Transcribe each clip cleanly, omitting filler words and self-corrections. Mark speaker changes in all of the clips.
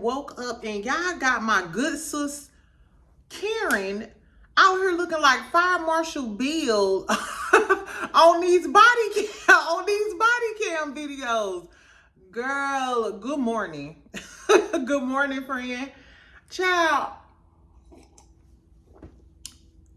Speaker 1: done woke up and y'all got my good sis Karen out here looking like Fire Marshal Bill on these body cam videos. Girl, good morning. Good morning, friend. Child,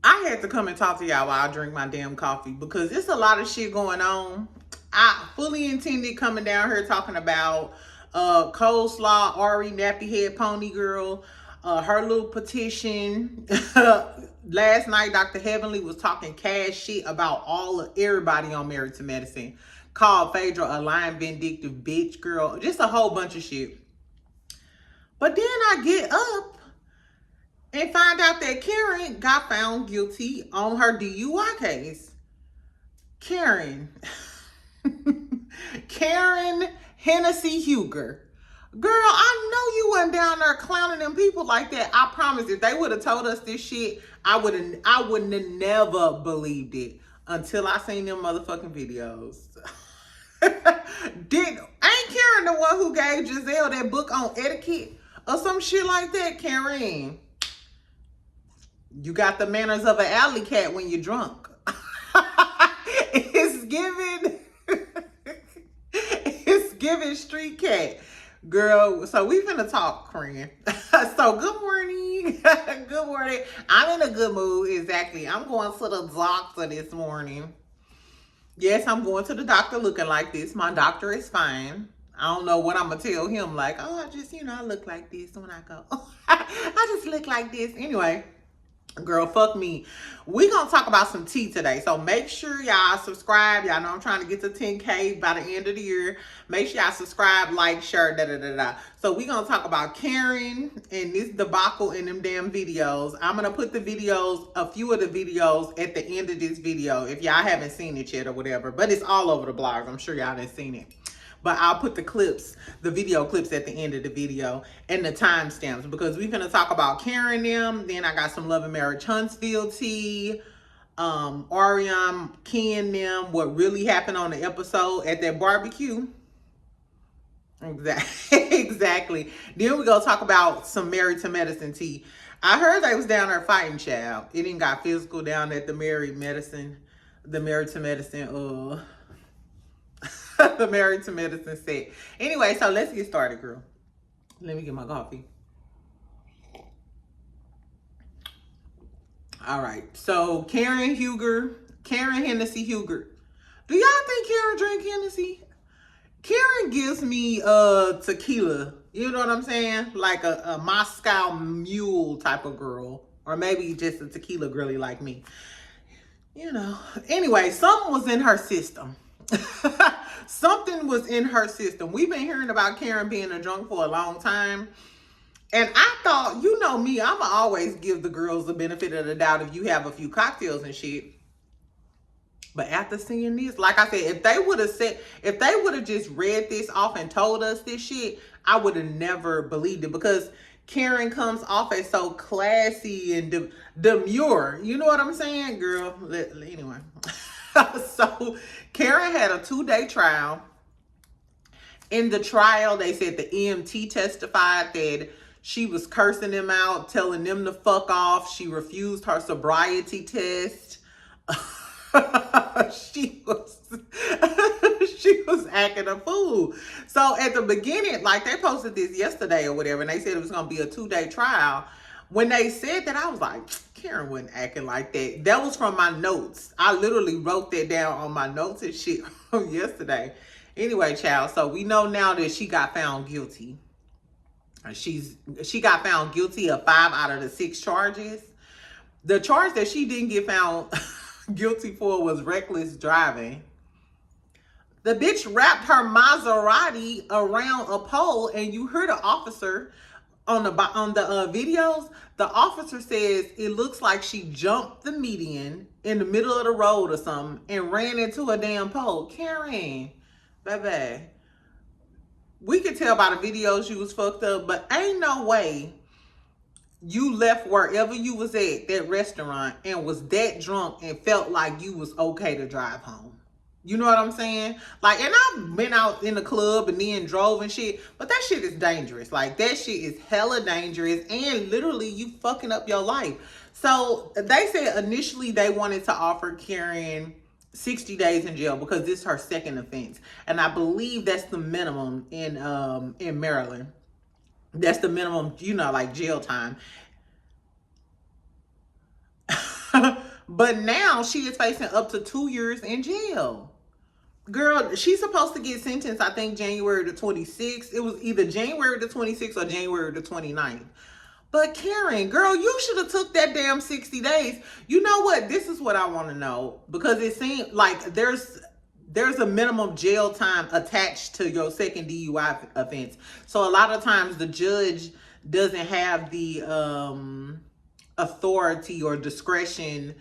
Speaker 1: I had to come and talk to y'all while I drink my damn coffee because there's a lot of shit going on. I fully intended coming down here talking about coleslaw, Ari, nappy head pony girl, her little petition. Last night, Dr. Heavenly was talking cash shit about everybody on Married to Medicine. Called Phaedra a lying, vindictive bitch, girl. Just a whole bunch of shit. But then I get up and find out that Karen got found guilty on her DUI case. Karen Hennessy Huger. Girl, I know you wasn't down there clowning them people like that. I promise, if they would have told us this shit, I wouldn't have never believed it until I seen them motherfucking videos. Ain't Karen the one who gave Giselle that book on etiquette or some shit like that? Karen, you got the manners of an alley cat when you're drunk. It's giving street cat. Girl, so we finna talk, friend. So good morning. Good morning. I'm in a good mood, exactly. I'm going to the doctor this morning. Yes, I'm going to the doctor looking like this. My doctor is fine. I don't know what I'm going to tell him. Like, oh, I just, I look like this when I go. I just look like this. Anyway, girl, fuck me. We gonna talk about some tea today. So make sure y'all subscribe. Y'all know I'm trying to get to 10K by the end of the year. Make sure y'all subscribe, like, share, So we gonna talk about Karen and this debacle in them damn videos. I'm gonna put the videos, a few of the videos at the end of this video if y'all haven't seen it yet or whatever. But it's all over the blogs. I'm sure y'all done seen it. But I'll put the video clips at the end of the video and the timestamps because we're gonna talk about Karen them. Then I got some Love and Marriage Huntsville tea, Arionne Ken them, what really happened on the episode at that barbecue. Exactly. Then we gonna talk about some Married to Medicine tea. I heard they was down there fighting, child. It didn't got physical down at the Married to Medicine, the Married to Medicine set. Anyway, so let's get started, girl. Let me get my coffee. All right. So Karen Hennessy Huger. Do y'all think Karen drink Hennessy? Karen gives me tequila. You know what I'm saying? Like a Moscow Mule type of girl. Or maybe just a tequila girly like me. Anyway, something was in her system. Something was in her system. We've been hearing about Karen being a drunk for a long time. And I thought, you know me, I'ma always give the girls the benefit of the doubt if you have a few cocktails and shit. But after seeing this, like I said, if they would have just read this off and told us this shit, I would have never believed it because Karen comes off as so classy and demure. You know what I'm saying, girl? Anyway. So Karen had a 2-day trial. In the trial, they said the EMT testified that she was cursing them out, telling them to fuck off. She refused her sobriety test. She was acting a fool. So at the beginning, like they posted this yesterday or whatever, and they said it was going to be a 2-day trial. When they said that, I was like, Karen wasn't acting like that. That was from my notes. I literally wrote that down on my notes and shit from yesterday. Anyway, child, so we know now that she got found guilty. She got found guilty of 5 out of the 6 charges. The charge that she didn't get found guilty for was reckless driving. The bitch wrapped her Maserati around a pole, and you heard the officer on the videos. The officer says it looks like she jumped the median in the middle of the road or something and ran into a damn pole. Karen, baby, we could tell by the videos you was fucked up, but ain't no way you left wherever you was at, that restaurant, and was that drunk and felt like you was okay to drive home. You know what I'm saying? Like, and I've been out in the club and then drove and shit, but that shit is dangerous. Like, that shit is hella dangerous, and literally you fucking up your life. So they said initially they wanted to offer Karen 60 days in jail because this is her second offense. And I believe that's the minimum in Maryland. That's the minimum, you know, like jail time. But now she is facing up to 2 years in jail. Girl, she's supposed to get sentenced, I think, January the 26th. It was either January the 26th or January the 29th. But Karen, girl, you should have took that damn 60 days. You know what? This is what I want to know. Because it seems like there's a minimum jail time attached to your second DUI offense. So a lot of times the judge doesn't have the authority or discretion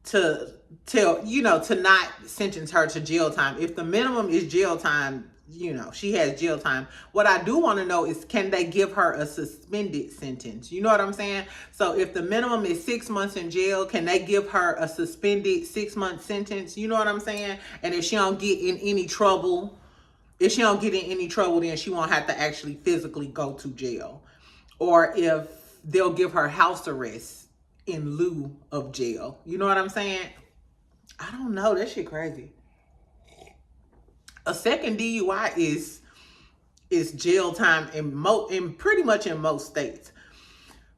Speaker 1: to tell, you know, to not sentence her to jail time. If the minimum is jail time, you know, she has jail time. What I do want to know is, can they give her a suspended sentence? You know what I'm saying? So if the minimum is 6 months in jail, can they give her a suspended 6-month sentence? You know what I'm saying? And if she don't get in any trouble, then she won't have to actually physically go to jail. Or if they'll give her house arrest in lieu of jail. You know what I'm saying? I don't know. That shit crazy. A second DUI is jail time in pretty much in most states.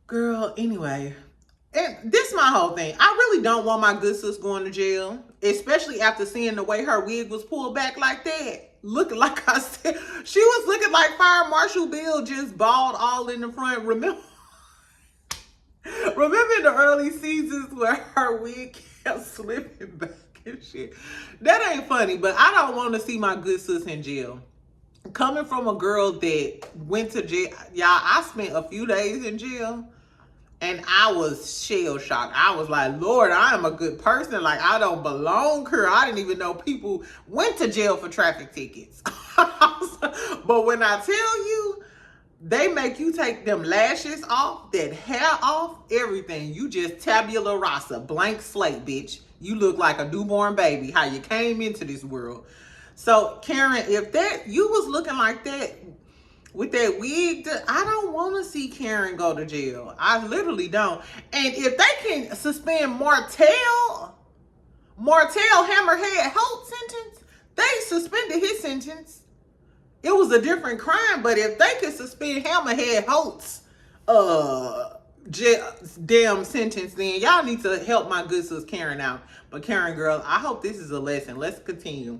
Speaker 1: Girl, anyway. And this is my whole thing. I really don't want my good sis going to jail, especially after seeing the way her wig was pulled back like that. Looking like I said, she was looking like Fire Marshal Bill, just bald all in the front. Remember in the early seasons where her wig kept slipping back and shit? That ain't funny, but I don't want to see my good sis in jail. Coming from a girl that went to jail, y'all, I spent a few days in jail and I was shell shocked. I was like, Lord, I am a good person. Like, I don't belong here. I didn't even know people went to jail for traffic tickets. But when I tell you, they make you take them lashes off, that hair off, everything. You just tabula rasa, blank slate, bitch. You look like a newborn baby, how you came into this world. So, Karen, if that you was looking like that with that wig, I don't want to see Karen go to jail. I literally don't. And if they can suspend Martell Hammerhead Holt sentence, they suspended his sentence. It was a different crime, but if they could suspend Hammerhead Holt's damn sentence, then y'all need to help my good sis Karen out. But Karen, girl, I hope this is a lesson. Let's continue.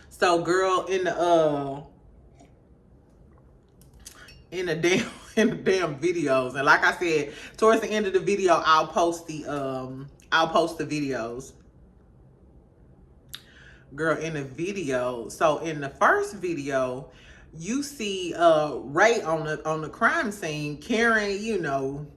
Speaker 1: So, girl, in the damn videos, and like I said, towards the end of the video, I'll post the videos. Girl, in the video, so in the first video, you see Ray on the crime scene. Karen, you know,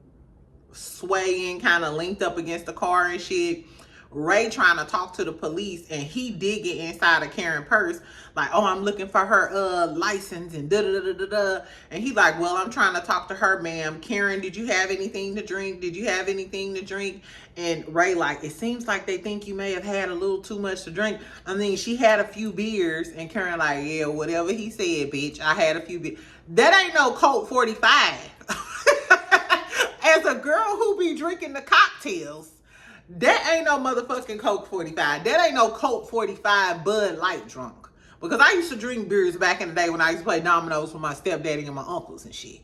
Speaker 1: swaying, kind of linked up against the car and shit. Ray trying to talk to the police, and he did get inside of Karen's purse, like, oh, I'm looking for her license and da-da-da-da-da. And he like, well, I'm trying to talk to her, ma'am. Karen, did you have anything to drink? Did you have anything to drink? And Ray like, it seems like they think you may have had a little too much to drink. I mean, she had a few beers. And Karen like, yeah, whatever he said, bitch. I had a few beers. That ain't no Colt 45. As a girl who be drinking the cocktails, that ain't no motherfucking Coke 45. That ain't no Coke 45 Bud Light drunk. Because I used to drink beers back in the day when I used to play dominoes with my stepdaddy and my uncles and shit.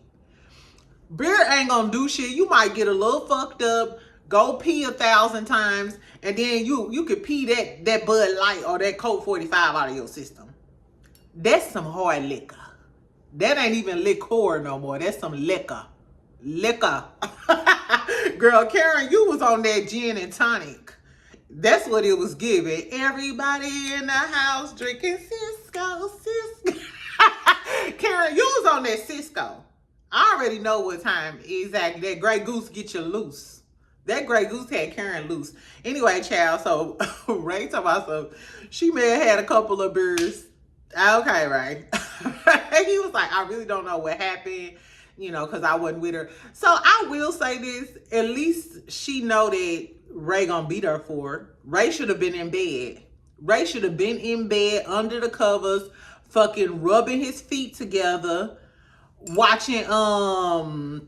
Speaker 1: Beer ain't gonna do shit. You might get a little fucked up, go pee 1,000 times, and then you could pee that Bud Light or that Coke 45 out of your system. That's some hard liquor. That ain't even liquor no more. That's some liquor. Liquor. Girl, Karen, you was on that gin and tonic. That's what it was giving. Everybody in the house drinking Cisco. Karen, you was on that Cisco. I already know what time exactly. That Grey Goose get you loose. That Grey Goose had Karen loose. Anyway, child, so Ray talking about some, she may have had a couple of beers. Okay, right. He was like, I really don't know what happened. because I wasn't with her. So I will say this, at least she know that Ray gonna beat her for it. Ray should have been in bed. Ray should have been in bed under the covers, fucking rubbing his feet together, watching in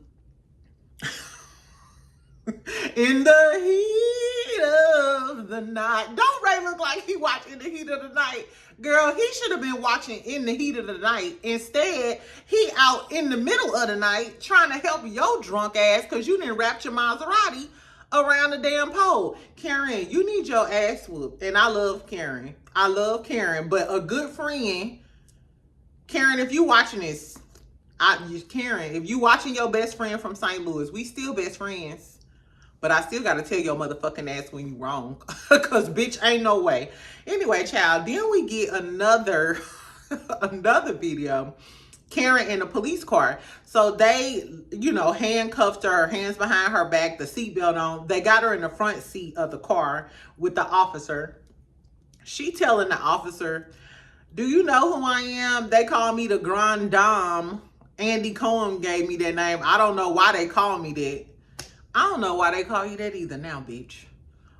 Speaker 1: the heat of the night. Don't Ray look like he watching the heat of the night? Girl, he should have been watching in the heat of the night. Instead, he out in the middle of the night trying to help your drunk ass because you didn't wrap your Maserati around the damn pole. Karen, you need your ass whooped. And I love Karen. I love Karen. But a good friend, Karen, if you watching this, Karen, if you watching your best friend from St. Louis, we still best friends. But I still got to tell your motherfucking ass when you wrong. Because, bitch, ain't no way. Anyway, child, then we get another video. Karen in a police car. So they, handcuffed her, hands behind her back, the seatbelt on. They got her in the front seat of the car with the officer. She telling the officer, do you know who I am? They call me the Grand Dame. Andy Cohen gave me that name. I don't know why they call me that. I don't know why they call you that either now, bitch.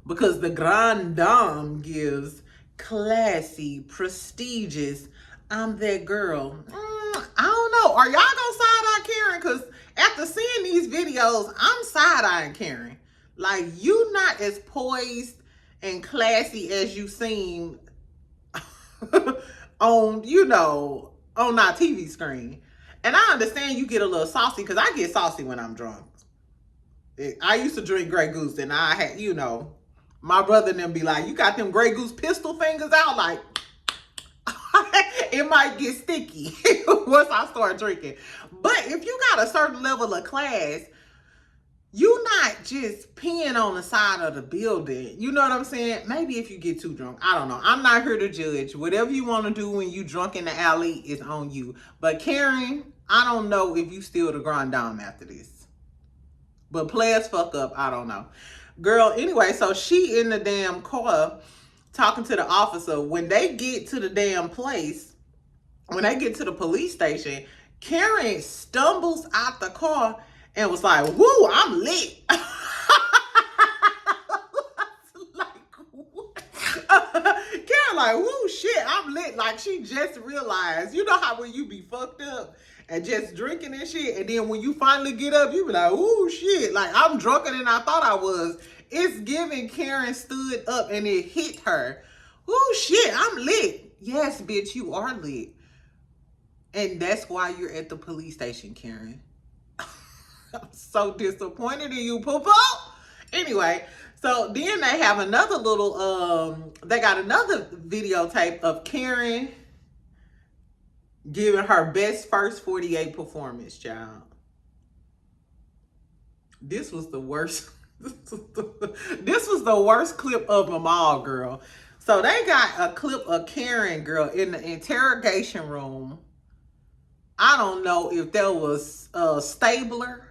Speaker 1: Because the Grand Dame gives classy, prestigious, I'm that girl. I don't know. Are y'all gonna side-eye Karen? Because after seeing these videos, I'm side-eyeing Karen. Like, you not as poised and classy as you seem on our TV screen. And I understand you get a little saucy because I get saucy when I'm drunk. I used to drink Grey Goose and I had, my brother and them be like, you got them Grey Goose pistol fingers out? Like, it might get sticky once I start drinking. But if you got a certain level of class, you not just peeing on the side of the building. You know what I'm saying? Maybe if you get too drunk. I don't know. I'm not here to judge. Whatever you want to do when you drunk in the alley is on you. But Karen, I don't know if you still the Grand Dame after this. But players fuck up. I don't know. Girl, anyway, so she in the damn car talking to the officer. When they get to the damn place, when they get to the police station, Karen stumbles out the car and was like, woo, I'm lit. Karen like, woo, shit, I'm lit. Like, she just realized, you know how when you be fucked up and just drinking and shit, and then when you finally get up, you be like, ooh, shit, like, I'm drunker than I thought I was. It's giving Karen stood up and it hit her. Ooh, shit, I'm lit. Yes, bitch, you are lit. And that's why you're at the police station, Karen. I'm so disappointed in you, poo-poo. Anyway, so then they have another they got another videotape of Karen giving her best first 48 performance, child. This was the worst. This was the worst clip of them all, girl. So they got a clip of Karen, girl, in the interrogation room. I don't know if there was a Stabler.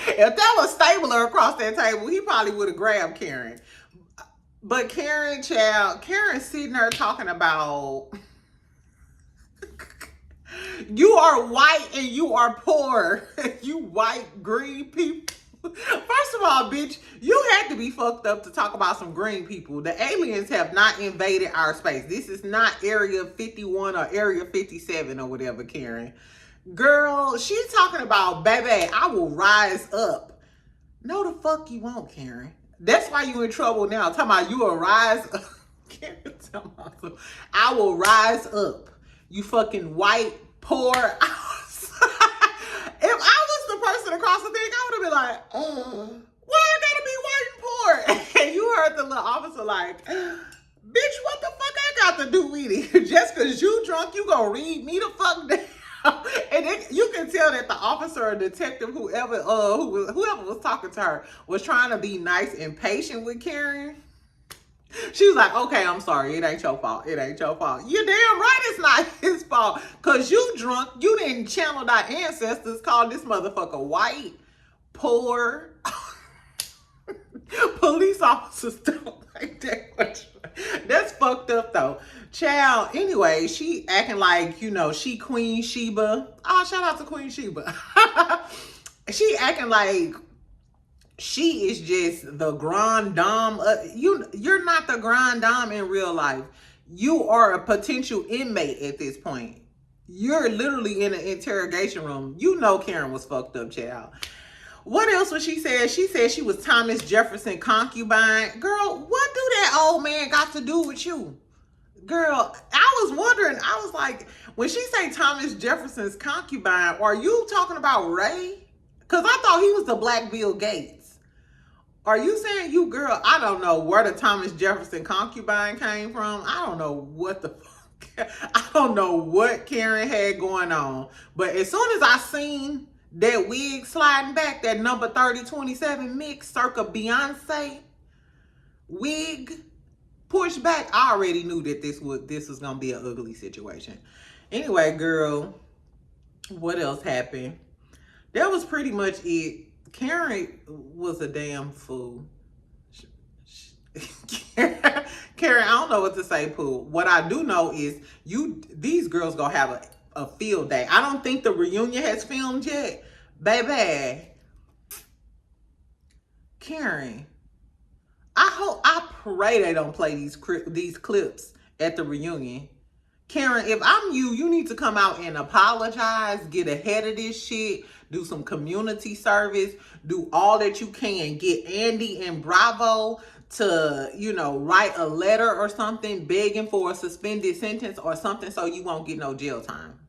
Speaker 1: If there was Stabler across that table, he probably would have grabbed Karen. But Karen, child, Karen's sitting there talking about you are white and you are poor. You white green people. First of all, bitch, you had to be fucked up to talk about some green people. The aliens have not invaded our space. This is not Area 51 or Area 57 or whatever, Karen. Girl, she's talking about, baby, I will rise up. No, the fuck you won't, Karen. That's why you in trouble now. Talking about you will rise up. Karen, tell me, I will rise up. You fucking white, poor. If I was the person across the thing, I would have been like, why I gotta be white and poor? And you heard the little officer like, bitch, what the fuck I got to do with it? Just because you drunk, you gonna read me the fuck down? And then you can tell that the officer or detective, whoever was talking to her, was trying to be nice and patient with Karen. She was like, okay, I'm sorry. It ain't your fault. It ain't your fault. You're damn right it's not his fault. Because you drunk. You didn't channel our ancestors. Call this motherfucker white, poor. Police officers don't like that question. That's fucked up though. Child, anyway, she acting like, she Queen Sheba. Oh, shout out to Queen Sheba. She acting like she is just the grand dame. You're not the grand dame in real life. You are a potential inmate at this point. You're literally in an interrogation room. Karen was fucked up, child. What else was she said? She said she was Thomas Jefferson concubine. Girl, what do that old man got to do with you? Girl, I was wondering, I was like, when she say Thomas Jefferson's concubine, are you talking about Ray? Because I thought he was the Black Bill Gates. Are you saying you, girl, I don't know where the Thomas Jefferson concubine came from. I don't know what the fuck. I don't know what Karen had going on. But as soon as I seen that wig sliding back, that number 3027 mix circa Beyonce wig pushed back, I already knew that this was gonna be an ugly situation. Anyway, girl, what else happened? That was pretty much it. Karen was a damn fool. Karen, I don't know what to say, Pooh. What I do know is these girls gonna have a field day. I don't think the reunion has filmed yet. Baby, Karen, I pray they don't play these clips at the reunion. Karen, if I'm you need to come out and apologize, get ahead of this shit, do some community service, do all that you can. Get Andy and Bravo to, write a letter or something begging for a suspended sentence or something so you won't get no jail time.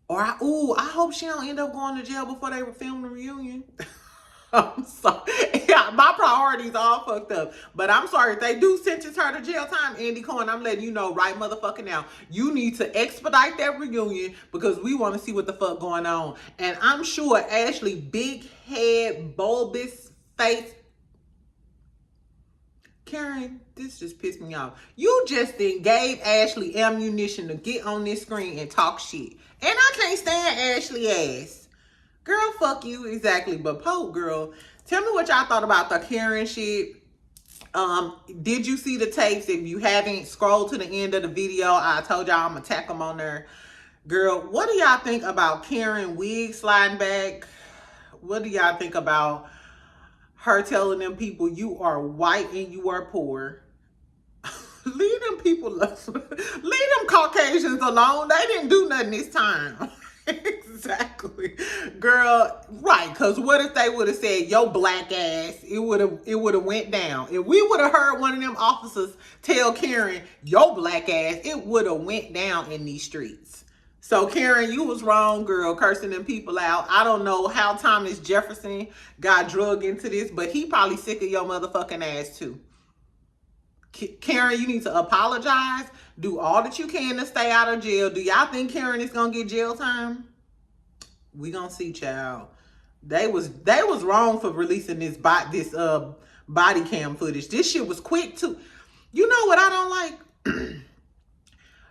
Speaker 1: Or I hope she don't end up going to jail before they film the reunion. I'm sorry. Yeah, my priorities all fucked up. But I'm sorry, if they do sentence her to jail time, Andy Cohen, I'm letting you know right motherfucking now. You need to expedite that reunion because we want to see what the fuck going on. And I'm sure Ashley, big head, bulbous face. Karen, this just pissed me off. You just then gave Ashley ammunition to get on this screen and talk shit. And I can't stand Ashley ass. Girl, fuck you, exactly. But Pope, girl, tell me what y'all thought about the Karen shit. Did you see the tapes? If you haven't, scroll to the end of the video. I told y'all I'm gonna tack them on there. Girl, what do y'all think about Karen wig sliding back? What do y'all think about her telling them people you are white and you are poor? Leave them people, leave them Caucasians alone. They didn't do nothing this time. Exactly, girl. Right? Because what if they would have said yo black ass? It would have went down. If we would have heard one of them officers tell Karen yo black ass, it would have went down in these streets. So Karen, you was wrong, girl, cursing them people out. I don't know how Thomas Jefferson got drugged into this, but he probably sick of your motherfucking ass too. Karen, you need to apologize. Do all that you can to stay out of jail. Do y'all think Karen is gonna get jail time? We gonna see, child. They was wrong for releasing this body cam footage. This shit was quick too. You know what I don't like?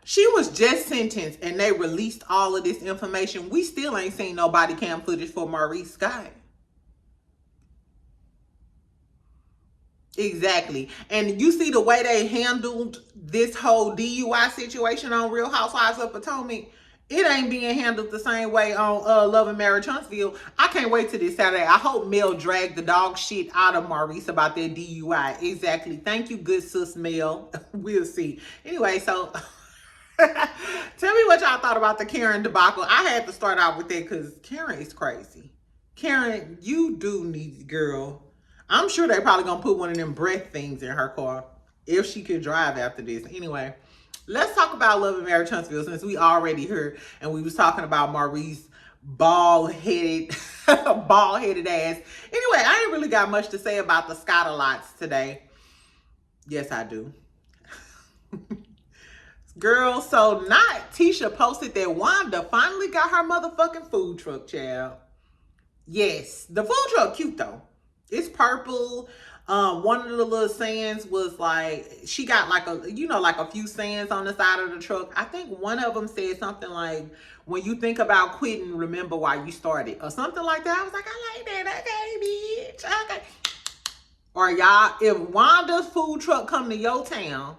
Speaker 1: She was just sentenced and they released all of this information. We still ain't seen no body cam footage for Maurice Scott. Exactly. And you see the way they handled this whole DUI situation on Real Housewives of Potomac, it ain't being handled the same way on Love and Marriage Huntsville. I can't wait till this Saturday. I hope Mel dragged the dog shit out of Maurice about their DUI. Exactly. Thank you, good sis Mel. We'll see. Anyway, so tell me what y'all thought about the Karen debacle. I had to start out with that because Karen is crazy. Karen, you do need, girl. I'm sure they probably gonna put one of them breath things in her car if she could drive after this. Anyway, let's talk about Love and Marriage Huntsville since we already here and we was talking about Maurice bald-headed ass. Anyway, I ain't really got much to say about the Scottalots today. Yes, I do. Girl, so not Tisha posted that Wanda finally got her motherfucking food truck, child. Yes, the food truck cute though. It's purple. One of the little sayings was like, she got like a, like a few sayings on the side of the truck. I think one of them said something like, when you think about quitting, remember why you started, or something like that. I was like, I like that. Okay, bitch. Okay. Or y'all, if Wanda's food truck come to your town,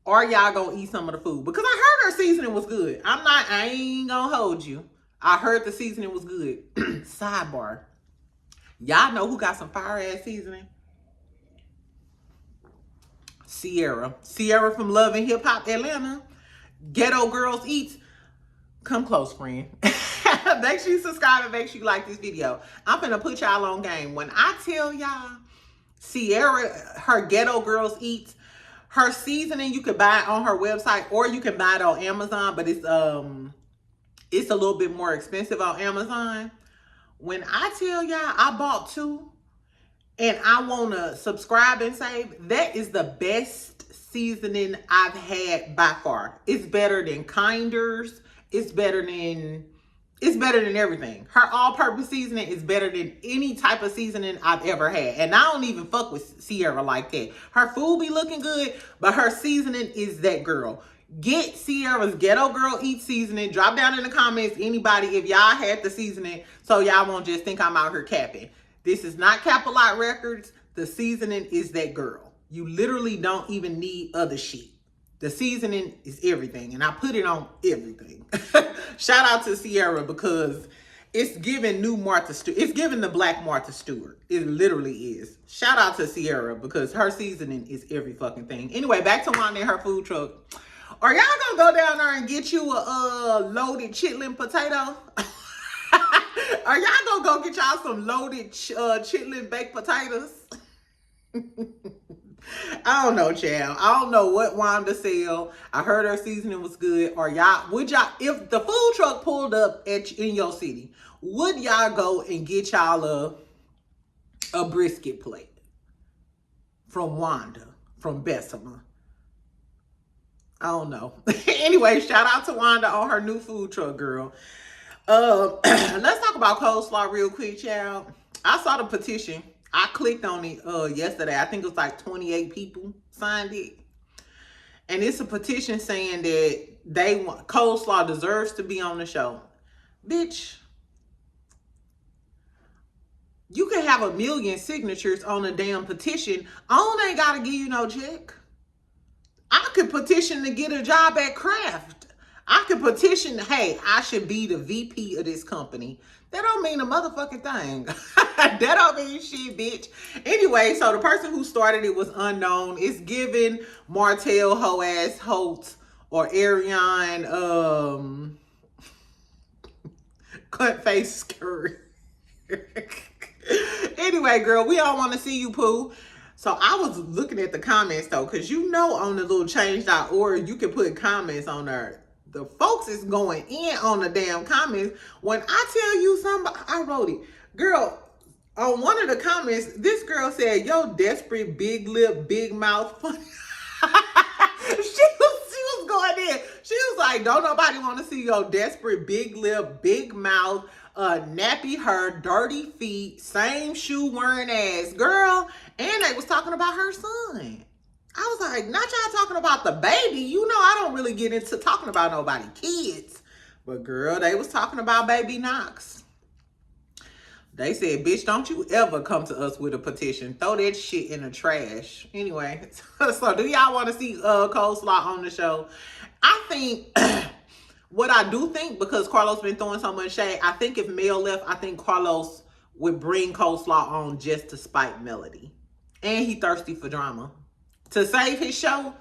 Speaker 1: are y'all gonna eat some of the food? Because I heard her seasoning was good. I ain't gonna hold you. I heard the seasoning was good. Sidebar. Y'all know who got some fire ass seasoning? Sierra. Sierra from Love and Hip Hop Atlanta. Ghetto Girls Eats. Come close, friend. Make sure you subscribe and make sure you like this video. I'm finna put y'all on game. When I tell y'all, Sierra, her Ghetto Girls Eats, her seasoning you can buy on her website, or you can buy it on Amazon, but it's a little bit more expensive on Amazon. When I tell y'all I bought 2 and I want to subscribe and save, that is the best seasoning I've had by far. It's better than Kinder's. It's better than everything. Her all-purpose seasoning is better than any type of seasoning I've ever had. And I don't even fuck with Sierra like that. Her food be looking good, but her seasoning is that girl. Get Sierra's Ghetto Girl Eat seasoning. Drop down in the comments, anybody, if y'all had the seasoning, so y'all won't just think I'm out here capping. This is not Cap-A-Lot Records. The seasoning is that girl. You literally don't even need other shit. The seasoning is everything, and I put it on everything. Shout out to Sierra, because it's giving new Martha Stewart. It's giving the black Martha Stewart. It literally is. Shout out to Sierra, because her seasoning is every fucking thing. Anyway, back to Wanda and her food truck. Are y'all gonna go down there and get you a loaded chitlin potato? Are y'all gonna go get y'all some loaded chitlin baked potatoes? I don't know, child. I don't know what Wanda sell. I heard her seasoning was good. Or would y'all, if the food truck pulled up in your city, would y'all go and get y'all a brisket plate from Wanda, from Bessemer? I don't know. Anyway, shout out to Wanda on her new food truck, girl. Let's talk about coleslaw real quick, child. I saw the petition. I clicked on it yesterday. I think it was like 28 people signed it. And it's a petition saying that coleslaw deserves to be on the show. Bitch, you can have 1 million signatures on a damn petition. I ain't gotta give you no check. I could petition to get a job at Kraft. I could petition, hey, I should be the VP of this company. That don't mean a motherfucking thing. That don't mean shit, bitch. Anyway, so the person who started it was unknown. It's given Martell Hoas Holt or Arionne Cunt Face Curry. Anyway, girl, we all want to see you, Pooh. So I was looking at the comments, though, because on the little change.org, you can put comments on there. The folks is going in on the damn comments. When I tell you something, I wrote it. Girl, on one of the comments, this girl said, yo, desperate, big lip, big mouth. she was going in. She was like, don't nobody want to see your desperate, big lip, big mouth, nappy hair, dirty feet, same shoe wearing ass. Girl, and they was talking about her son. I was like, not y'all talking about the baby. I don't really get into talking about nobody kids. But girl, they was talking about baby Knox. They said, bitch, don't you ever come to us with a petition. Throw that shit in the trash. Anyway, so do y'all want to see coleslaw on the show? I think, what I do think, because Carlos been throwing so much shade, I think if Mel left, I think Carlos would bring coleslaw on just to spite Melody. And he thirsty for drama. To save his show,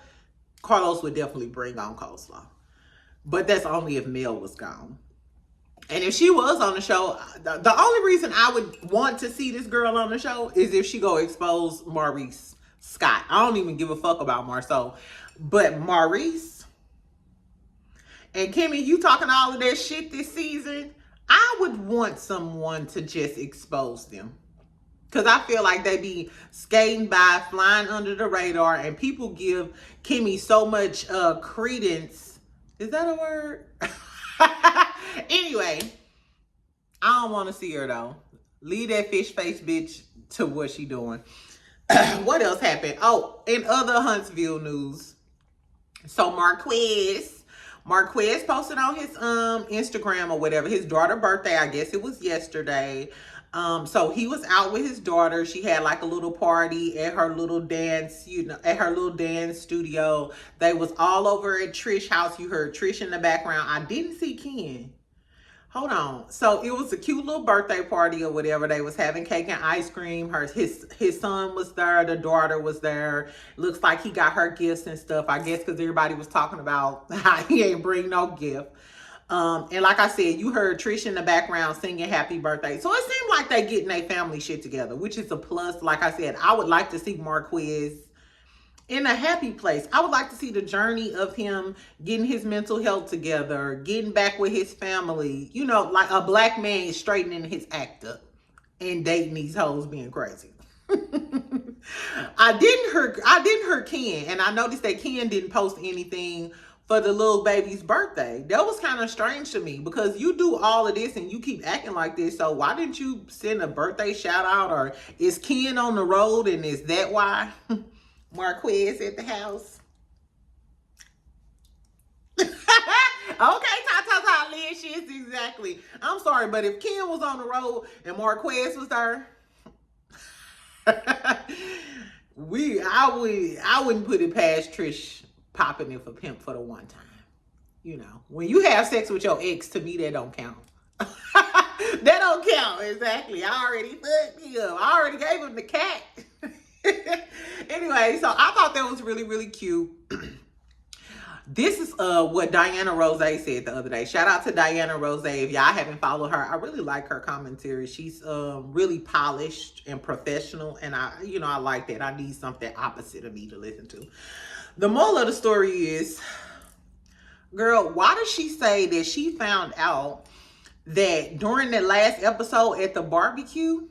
Speaker 1: Carlos would definitely bring on coleslaw. But that's only if Mel was gone. And if she was on the show, the only reason I would want to see this girl on the show is if she go expose Maurice Scott. I don't even give a fuck about Marceau. But Maurice and Kimmy, you talking all of that shit this season, I would want someone to just expose them. Because I feel like they be skating by, flying under the radar, and people give Kimmy so much credence. Is that a word? Anyway, I don't want to see her, though. Leave that fish face bitch to what she doing. What else happened? Oh, in other Huntsville news. So Marquez posted on his Instagram or whatever, his daughter's birthday, I guess it was yesterday. So he was out with his daughter. She had like a little party at her little dance, at her little dance studio. They was all over at Trish house. You heard Trish in the background. I didn't see Ken. Hold on. So it was a cute little birthday party or whatever. They was having cake and ice cream. His son was there. The daughter was there. Looks like he got her gifts and stuff. I guess because everybody was talking about how he ain't bring no gift. And like I said, you heard Trish in the background singing happy birthday. So it seemed like they getting their family shit together, which is a plus. Like I said, I would like to see Marquez in a happy place. I would like to see the journey of him getting his mental health together, getting back with his family, like a black man straightening his act up and dating these hoes being crazy. I didn't hear Ken, and I noticed that Ken didn't post anything for the little baby's birthday. That was kind of strange to me because you do all of this and you keep acting like this. So why didn't you send a birthday shout out? Or is Ken on the road and is that why Marquez at the house? Okay, ta, Licious, exactly. I'm sorry, but if Ken was on the road and Marquez was there, I wouldn't put it past Trish popping it for pimp for the one time. When you have sex with your ex, to me that don't count. That don't count, exactly. I already fucked him. I already gave him the cat. Anyway, so I thought that was really, really cute. This is what Diana Rose said the other day. Shout out to Diana Rose. If y'all haven't followed her, I really like her commentary. She's really polished and professional, and I like that. I need something opposite of me to listen to. The moral of the story is, girl, why does she say that she found out that during the last episode at the barbecue,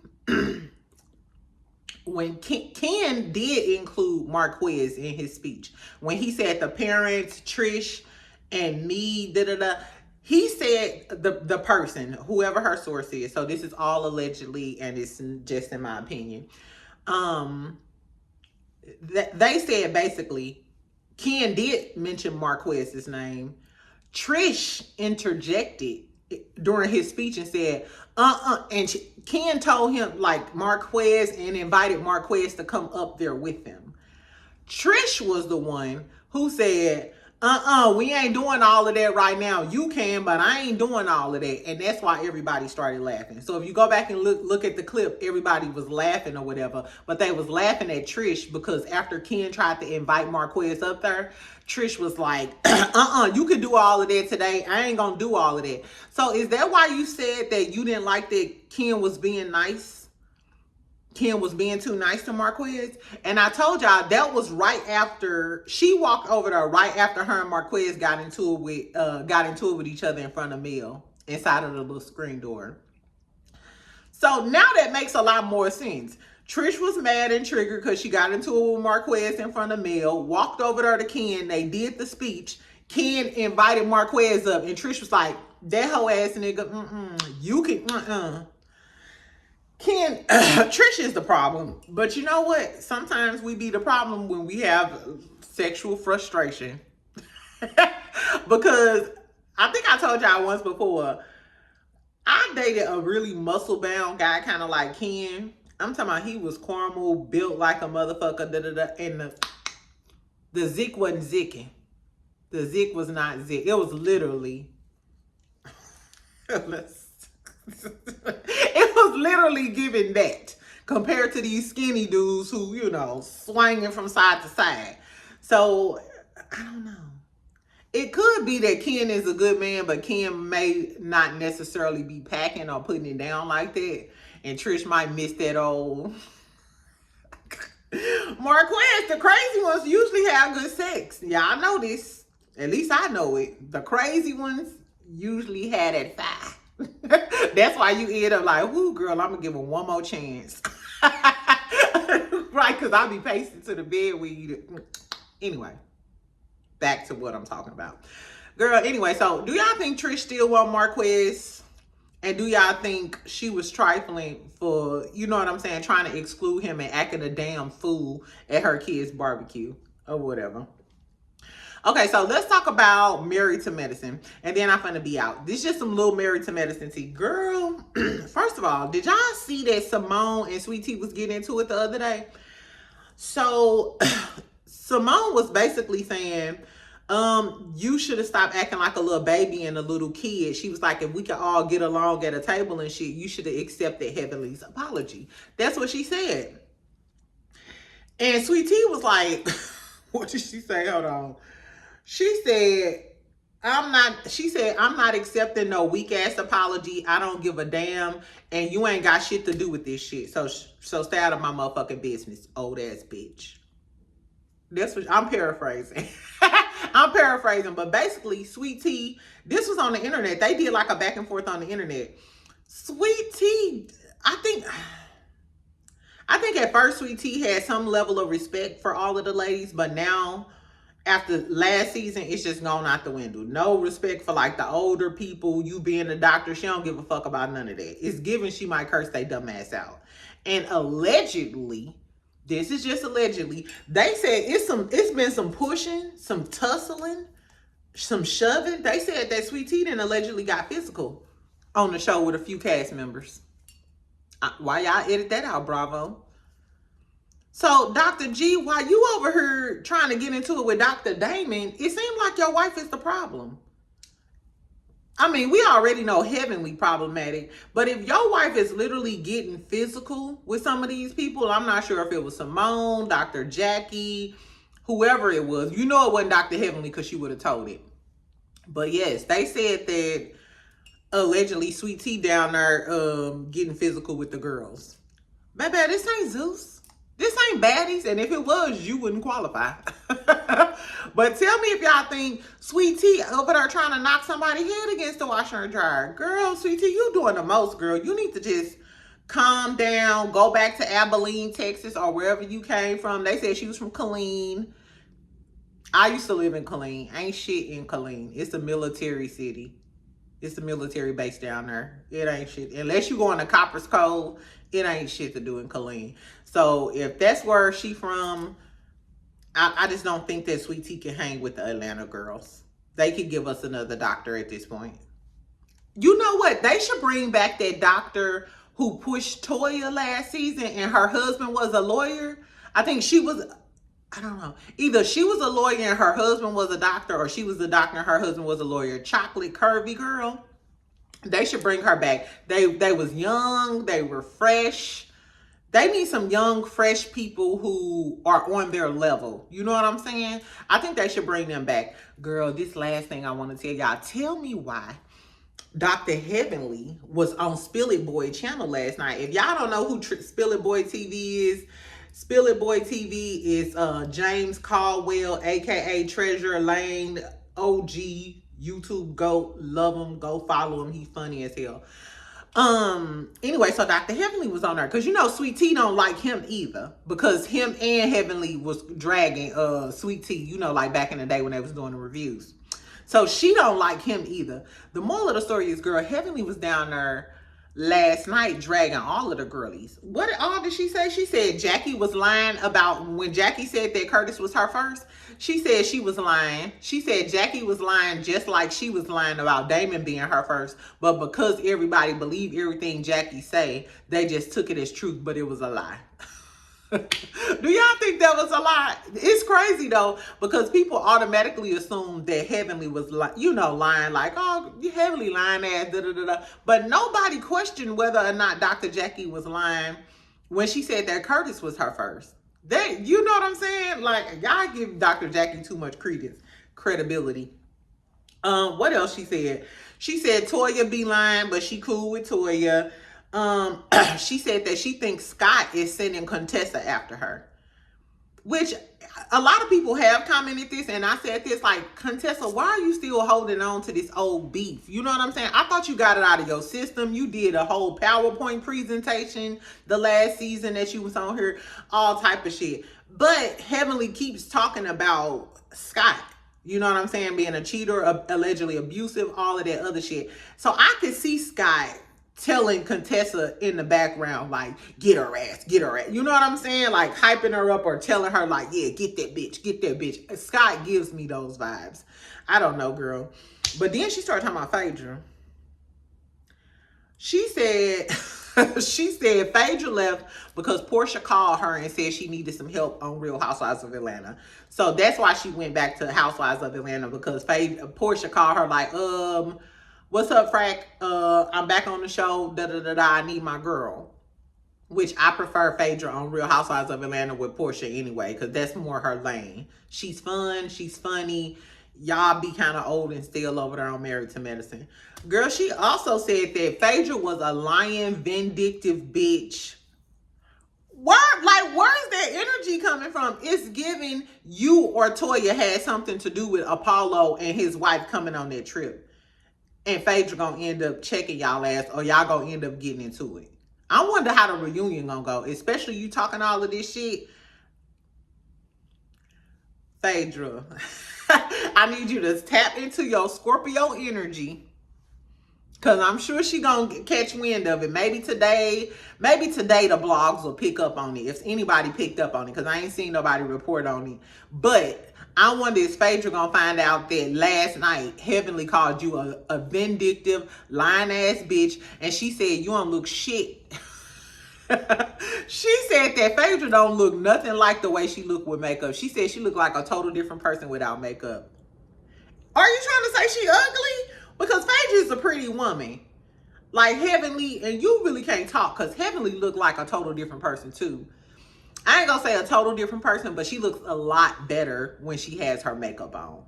Speaker 1: when Ken did include Marquez in his speech, when he said the parents, Trish, and me, he said the person, whoever her source is. So this is all allegedly, and it's just in my opinion. They said basically, Ken did mention Marquez's name. Trish interjected during his speech and said, and Ken told him like Marquez and invited Marquez to come up there with them. Trish was the one who said, we ain't doing all of that right now. You can, but I ain't doing all of that. And that's why everybody started laughing. So if you go back and look at the clip, everybody was laughing or whatever, but they was laughing at Trish because after Ken tried to invite Marquez up there, Trish was like, you can do all of that today. I ain't gonna do all of that. So is that why you said that you didn't like that Ken was being nice? Ken was being too nice to Marquez? And I told y'all that was right after she walked over there, right after her and Marquez got into it with each other in front of Mel inside of the little screen door. So now that makes a lot more sense. Trish was mad and triggered because she got into it with Marquez in front of Mel, walked over there to Ken, they did the speech. Ken invited Marquez up, and Trish was like, that hoe ass nigga, you can, Ken, Trish is the problem. But you know what? Sometimes we be the problem when we have sexual frustration. Because I think I told y'all once before, I dated a really muscle-bound guy, kind of like Ken. I'm talking about he was caramel, built like a motherfucker, and the zick wasn't zicking. The zick was not zick. It was literally... It was literally giving that compared to these skinny dudes who, swinging from side to side. So, I don't know. It could be that Ken is a good man, but Ken may not necessarily be packing or putting it down like that. And Trish might miss that old... Marquez, the crazy ones usually have good sex. Y'all know this. At least I know it. The crazy ones usually had at 5. That's why you end up like, whoo, girl, I'm gonna give him one more chance. Right, because I'll be pacing to the bed with you. Anyway, back to what I'm talking about. Girl, anyway, so do y'all think Trish still want Marquez And do y'all think she was trifling for, you know what I'm saying, trying to exclude him and acting a damn fool at her kid's barbecue or whatever? Okay, so let's talk about Married to Medicine, and then I'm finna be out. This is just some little Married to Medicine tea. Girl, first of all, did y'all see that Simone and Sweet Tea was getting into it the other day? So Simone was basically saying, you should have stopped acting like a little baby and a little kid. She was like, if we could all get along at a table and shit, you should have accepted Heavenly's apology. That's what she said. And Sweet Tea was like, what did she say? Hold on. She said, I'm not accepting no weak ass apology. I don't give a damn. And you ain't got shit to do with this shit. So stay out of my motherfucking business, old ass bitch. That's what I'm paraphrasing. I'm paraphrasing, but basically, Sweet Tea, this was on the internet. They did like a back and forth on the internet. Sweet Tea, I think at first Sweet Tea had some level of respect for all of the ladies, but now, after last season, it's just gone out the window. No respect for like the older people, you being a doctor. She don't give a fuck about none of that. It's given she might curse they dumb ass out. And allegedly, this is just allegedly, they said it's been some pushing, some tussling, some shoving. They said that Sweet Tea done allegedly got physical on the show with a few cast members. Why y'all edit that out, Bravo? So, Dr. G, while you over here trying to get into it with Dr. Damon, it seems like your wife is the problem. I mean, we already know Heavenly problematic, but if your wife is literally getting physical with some of these people, I'm not sure if it was Simone, Dr. Jackie, whoever it was. You know it wasn't Dr. Heavenly because she would have told it. But yes, they said that allegedly Sweet Tea down there getting physical with the girls. Baby, this ain't Zeus. This ain't baddies, and if it was, you wouldn't qualify. But tell me if y'all think Sweet Tea over there trying to knock somebody's head against the washer and dryer. Girl, Sweet Tea, you doing the most, girl. You need to just calm down, go back to Abilene, Texas, or wherever you came from. They said she was from Killeen. I used to live in Killeen. Ain't shit in Killeen. It's a military city. It's a military base down there. It ain't shit. Unless you go into Copper's Cove, it ain't shit to do in Killeen. So if that's where she from, I just don't think that Sweet Tea can hang with the Atlanta girls. They could give us another doctor at this point. You know what? They should bring back that doctor who pushed Toya last season and her husband was a lawyer. I think she was, I don't know. Either she was a lawyer and her husband was a doctor, or she was the doctor and her husband was a lawyer. Chocolate curvy girl. They should bring her back. They was young. They were fresh. They need some young, fresh people who are on their level. You know what I'm saying? I think they should bring them back. Girl, this last thing I want to tell y'all. Tell me why Dr. Heavenly was on Spill It Boy channel last night. If y'all don't know who Spill It Boy TV is, Spill It Boy TV is James Caldwell, a.k.a. Treasure Lane, OG, YouTube GOAT. Love him. Go follow him. He funny as hell. Anyway, so Dr. Heavenly was on there because you know Sweet Tea don't like him either, because him and Heavenly was dragging Sweet Tea, you know, like back in the day when they was doing the reviews. So she don't like him either. The moral of the story is, girl, Heavenly was down there last night dragging all of the girlies. What all did she say? She said Jackie was lying about when Jackie said that Curtis was her first. She said she was lying. She said Jackie was lying just like she was lying about Damon being her first. But because everybody believed everything Jackie say, they just took it as truth, but it was a lie. Do y'all think that was a lie? It's crazy though, because people automatically assume that Heavenly was like, you know, lying, like, oh, you Heavenly lying ass, da da da da. But nobody questioned whether or not Dr. Jackie was lying when she said that Curtis was her first. They, you know what I'm saying? Like, y'all give Dr. Jackie too much credibility. What else she said? She said Toya be lying, but she cool with Toya. She said that she thinks Scott is sending Contessa after her, which a lot of people have commented this, and I said this, like, Contessa, why are you still holding on to this old beef? You know what I'm saying? I thought you got it out of your system. You did a whole PowerPoint presentation the last season that you was on here, all type of shit. But Heavenly keeps talking about Scott. You know what I'm saying? Being a cheater, allegedly abusive, all of that other shit. So I could see Scott telling Contessa in the background, like, get her ass, get her ass. You know what I'm saying? Like, hyping her up or telling her, like, yeah, get that bitch, get that bitch. Scott gives me those vibes. I don't know, girl. But then she started talking about Phaedra. She said, Phaedra left because Portia called her and said she needed some help on Real Housewives of Atlanta. So that's why she went back to Housewives of Atlanta, because Portia called her like, what's up, Frack? I'm back on the show. I need my girl. Which I prefer Phaedra on Real Housewives of Atlanta with Portia anyway, because that's more her lane. She's fun. She's funny. Y'all be kind of old and still over there on Married to Medicine. Girl, she also said that Phaedra was a lying, vindictive bitch. Where's that energy coming from? It's giving you or Toya had something to do with Apollo and his wife coming on that trip. And Phaedra gonna end up checking y'all ass, or y'all gonna end up getting into it. I wonder how the reunion gonna go, especially you talking all of this shit. Phaedra, I need you to tap into your Scorpio energy, because I'm sure she gonna catch wind of it. Maybe today the blogs will pick up on it, if anybody picked up on it, because I ain't seen nobody report on it. But I wonder if Phaedra gonna find out that last night Heavenly called you a vindictive, lying ass bitch, and she said you don't look shit. She said that Phaedra don't look nothing like the way she look with makeup. She said she looked like a total different person without makeup. Are you trying to say she ugly? Because Phaedra is a pretty woman. Like Heavenly, and you really can't talk, because Heavenly looked like a total different person too. I ain't gonna say a total different person, but she looks a lot better when she has her makeup on.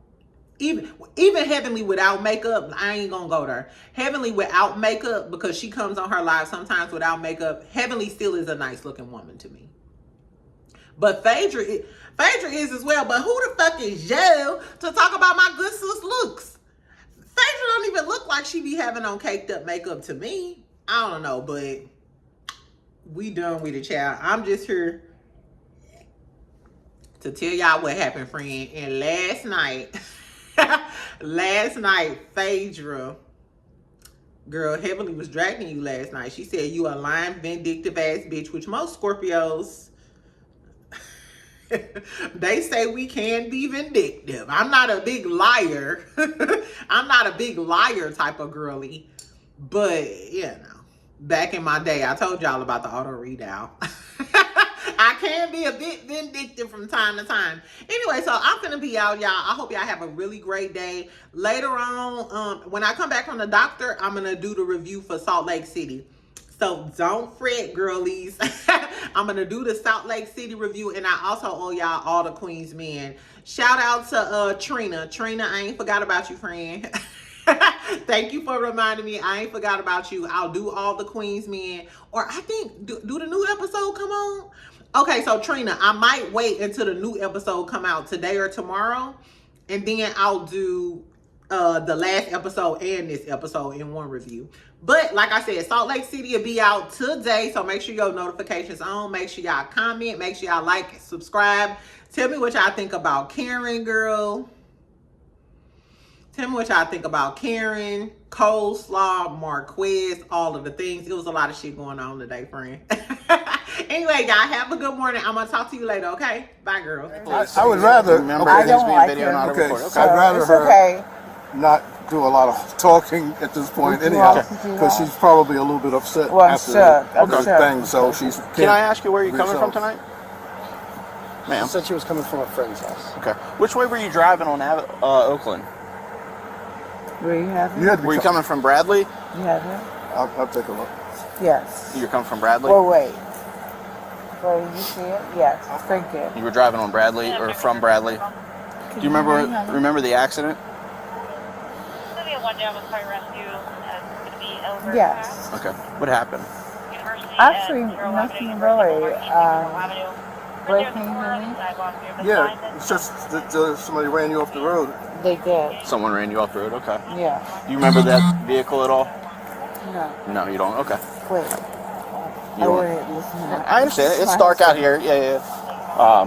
Speaker 1: Even Heavenly without makeup, I ain't gonna go there. Heavenly without makeup, because she comes on her live sometimes without makeup, Heavenly still is a nice looking woman to me. But Phaedra is as well. But who the fuck is Joe to talk about my good sis looks? Phaedra don't even look like she be having on caked up makeup to me. I don't know, but we done with it, child. I'm just here to tell y'all what happened, friend. And last night, Phaedra, girl, Heavenly was dragging you last night. She said you a lying, vindictive ass bitch, which most Scorpios, they say we can be vindictive. I'm not a big liar. I'm not a big liar type of girly. But, you know, back in my day, I told y'all about the auto readout. I can be a bit vindictive from time to time. Anyway, so I'm finna be out, y'all. I hope y'all have a really great day. Later on, when I come back from the doctor, I'm gonna do the review for Salt Lake City. So don't fret, girlies. I'm gonna do the Salt Lake City review, and I also owe y'all all the Queens men. Shout out to Trina. Trina, I ain't forgot about you, friend. Thank you for reminding me. I ain't forgot about you. I'll do all the Queens men. Or I think, do the new episode come on? Okay, so Trina, I might wait until the new episode come out today or tomorrow, and then I'll do the last episode and this episode in one review. But like I said, Salt Lake City will be out today, so make sure your notifications on. Make sure y'all comment. Make sure y'all like and subscribe. Tell me what y'all think about Karen, girl. Tell me what y'all think about Karen, Coleslaw, Marquez, all of the things. It was a lot of shit going on today, friend. Anyway, y'all, have a good morning. I'm going to talk to you later, okay? Bye, girl.
Speaker 2: I would rather...
Speaker 3: Remember,
Speaker 2: okay.
Speaker 3: it needs to be a video, not a
Speaker 2: Okay,
Speaker 3: record. Okay.
Speaker 2: I'd rather
Speaker 4: it's
Speaker 2: her
Speaker 4: okay.
Speaker 2: not do a lot of talking at this point anyhow, because she's probably a little bit upset after the thing, so she's...
Speaker 3: Can I ask you where you're coming from tonight? Ma'am.
Speaker 5: She said she was coming from a friend's house.
Speaker 3: Okay. Which way were you driving on Oakland?
Speaker 4: Where you have it?
Speaker 3: Were you coming from Bradley?
Speaker 4: You have it?
Speaker 2: I'll take a look.
Speaker 4: Yes.
Speaker 3: You're coming from Bradley?
Speaker 4: Well, wait. Well, you see it? Yes. Thank you.
Speaker 3: You were driving on Bradley or from Bradley? Do you remember the accident?
Speaker 4: Yes.
Speaker 3: Okay. What happened?
Speaker 4: Actually, nothing really. Blake, can you hear me?
Speaker 2: Yeah, it's just that somebody ran you off the road.
Speaker 4: They did.
Speaker 3: Someone ran you off the road? Okay.
Speaker 4: Yeah.
Speaker 3: Do you remember that vehicle at all?
Speaker 4: No.
Speaker 3: No, you don't? Okay.
Speaker 4: Wait.
Speaker 3: You
Speaker 4: I wouldn't listen.
Speaker 3: I understand. It's dark out here. Yeah.
Speaker 4: Are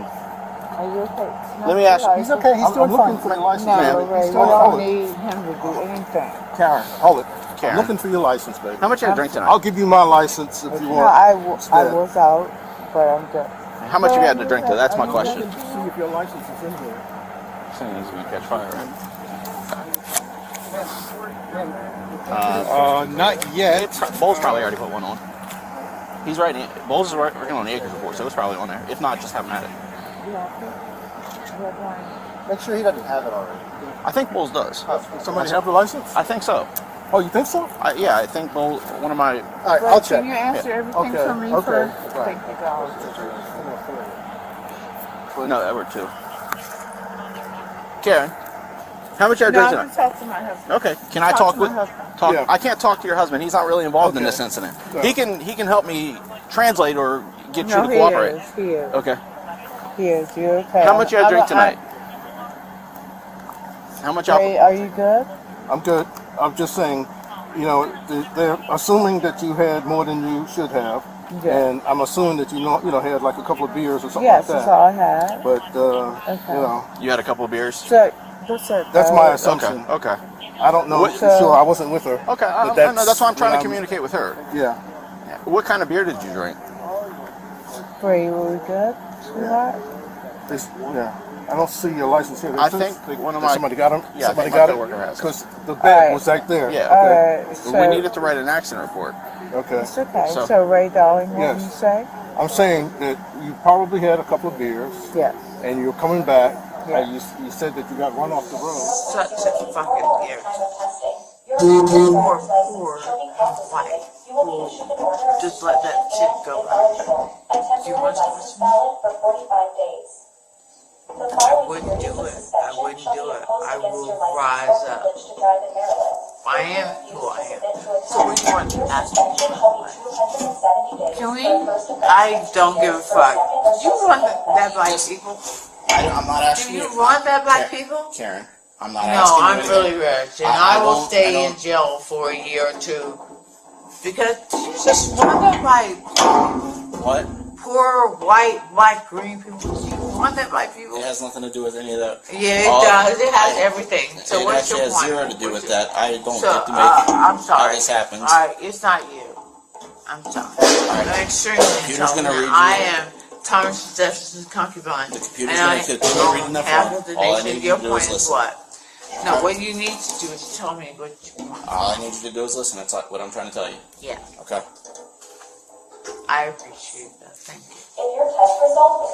Speaker 4: you okay?
Speaker 3: Let me ask you.
Speaker 5: He's okay. He's doing
Speaker 2: I'm looking
Speaker 5: fine.
Speaker 2: for the license.
Speaker 4: No,
Speaker 3: Ma'am.
Speaker 4: Ray, we don't need him to do anything.
Speaker 2: Karen, hold it.
Speaker 3: Karen.
Speaker 2: I'm looking for your license, baby.
Speaker 3: How much you had to drink tonight?
Speaker 2: I'll give you my license if you
Speaker 4: No,
Speaker 2: want.
Speaker 4: I was out, but I'm good.
Speaker 3: How much you had to drink though? That's my question.
Speaker 2: See if your license is in here.
Speaker 3: Saying he's gonna catch fire, right?
Speaker 2: Not yet.
Speaker 3: Bowles probably already put one on. He's writing. Bowles is working on the acres report, so it's probably on there. If not, just have him at it.
Speaker 5: Make sure he doesn't have it already.
Speaker 3: I think Bowles does.
Speaker 2: Somebody have the license?
Speaker 3: I think so.
Speaker 2: Oh, you think so?
Speaker 3: Yeah, I think Bowles. One of my.
Speaker 2: All right, I'll check.
Speaker 4: Can you answer everything
Speaker 2: Okay,
Speaker 4: for me
Speaker 2: okay.
Speaker 4: first?
Speaker 2: Right.
Speaker 4: Thank you,
Speaker 3: No, Edward too. Karen, how much you had to drink
Speaker 4: I
Speaker 3: tonight?
Speaker 4: can talk to my husband.
Speaker 3: Okay, can I talk
Speaker 4: to
Speaker 3: with?
Speaker 4: my husband.
Speaker 3: Talk.
Speaker 2: Yeah.
Speaker 3: I can't talk to your husband. He's not really involved in
Speaker 2: Okay.
Speaker 3: this incident.
Speaker 2: Yeah.
Speaker 3: He can help me translate or get you
Speaker 4: No,
Speaker 3: to
Speaker 4: he
Speaker 3: cooperate.
Speaker 4: is. He is.
Speaker 3: Okay.
Speaker 4: He is. You're okay.
Speaker 3: How much you had to drink tonight? How much alcohol?
Speaker 4: Ray, are you good?
Speaker 2: I'm good. I'm just saying, you know, they're assuming that you had more than you should have.
Speaker 4: Yeah.
Speaker 2: And I'm assuming that you had like a couple of beers or something
Speaker 4: Yes,
Speaker 2: like
Speaker 4: that's
Speaker 2: that.
Speaker 4: all I had.
Speaker 2: But,
Speaker 4: Okay.
Speaker 2: you know,
Speaker 3: You had a couple of beers.
Speaker 4: So,
Speaker 2: that's my assumption.
Speaker 3: Okay.
Speaker 2: I don't know
Speaker 3: What-
Speaker 2: for sure. I wasn't with her.
Speaker 3: Okay.
Speaker 2: But
Speaker 3: I know, that's why I'm trying to
Speaker 2: what
Speaker 3: communicate with her.
Speaker 2: Yeah.
Speaker 3: What kind of beer did you drink?
Speaker 4: Ray, were we good, sweetheart?
Speaker 2: Yeah. I don't see your license here.
Speaker 3: I think one of my-
Speaker 2: somebody got him.
Speaker 3: Yeah, I
Speaker 2: somebody
Speaker 3: think my
Speaker 2: got
Speaker 3: coworker has
Speaker 2: it
Speaker 3: it.
Speaker 2: because the bag
Speaker 4: Alright.
Speaker 2: was right there.
Speaker 3: Yeah.
Speaker 4: All
Speaker 2: Okay.
Speaker 4: right. So,
Speaker 3: We needed to write an accident report.
Speaker 2: Okay.
Speaker 4: it's okay.
Speaker 3: So-
Speaker 4: So, Ray, darling, what
Speaker 2: Yes.
Speaker 4: did you say?
Speaker 2: I'm saying that you probably had a couple of beers
Speaker 4: Yes.
Speaker 2: and you're coming back.
Speaker 4: Yeah.
Speaker 2: And you said that you got run off the road.
Speaker 4: Such a fucking Poor white. Just let that shit go. You want to listen? I wouldn't do it. I wouldn't do it. I will rise up. I am who I am. So what do you want to ask me? Can we? I don't give a fuck. You want that by people?
Speaker 3: I'm not
Speaker 4: Do
Speaker 3: asking
Speaker 4: you want that by people?
Speaker 3: Karen. I'm not
Speaker 4: No,
Speaker 3: asking
Speaker 4: I'm
Speaker 3: you
Speaker 4: really rich, and
Speaker 3: I
Speaker 4: I will
Speaker 3: don't- I
Speaker 4: stay
Speaker 3: don't-
Speaker 4: in jail for a year or two because you just want that by
Speaker 3: What?
Speaker 4: poor white, black, green people. You want that by people?
Speaker 3: It has nothing to do with any of that.
Speaker 4: Yeah, it does. It has everything. So
Speaker 3: It
Speaker 4: what's
Speaker 3: actually
Speaker 4: your
Speaker 3: has
Speaker 4: point?
Speaker 3: zero to do with that. I don't
Speaker 4: So,
Speaker 3: get to make
Speaker 4: I'm sorry.
Speaker 3: how this happens.
Speaker 4: All right, it's not you. I'm sorry. I'm extremely
Speaker 3: Computer's gonna read
Speaker 4: intelligent.
Speaker 3: you.
Speaker 4: I am Thomas Jefferson's concubine.
Speaker 3: The computer's
Speaker 4: and
Speaker 3: gonna
Speaker 4: I
Speaker 3: continue
Speaker 4: don't
Speaker 3: reading that
Speaker 4: have
Speaker 3: form.
Speaker 4: the
Speaker 3: All I
Speaker 4: nation.
Speaker 3: need
Speaker 4: Your
Speaker 3: you to do
Speaker 4: point
Speaker 3: is
Speaker 4: is
Speaker 3: listen.
Speaker 4: what? No, what you need to do is tell me what you want.
Speaker 3: All I need you to do is listen. That's what I'm trying to tell you.
Speaker 4: Yeah,
Speaker 3: Okay.
Speaker 4: I appreciate that. Thank you.
Speaker 6: If your test result is